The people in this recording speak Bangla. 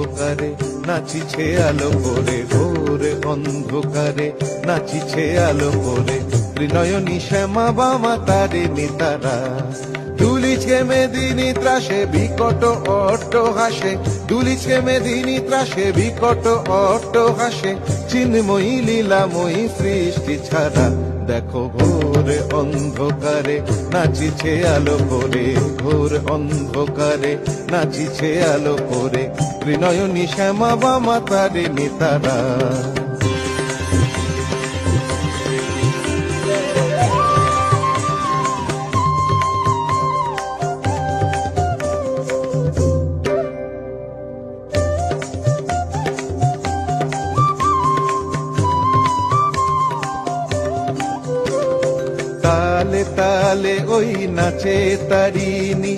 অন্ধকারে নাচিছে আলো করে, ঘোর অন্ধকারে নাচিছে আলো করে, ত্রিনয়নী শ্যামা বামা তারিণী তারা। দুলিছে মেদিনী ত্রাসে বিকট অট্ট হাসে, দুলিছে মেদিনী ত্রাসে বিকট অট্ট হাসে, চিন্ময়ী লীলাময়ী সৃষ্টি ছাড়া। দেখো ঘোর অন্ধকারে নাচিছে আলো করে, ঘোর অন্ধকারে নাচিছে আলো করে, ত্রিনয়নী শ্যামা বামা তারিণী তারা। তালে তালে ওই নাচে তারিণী,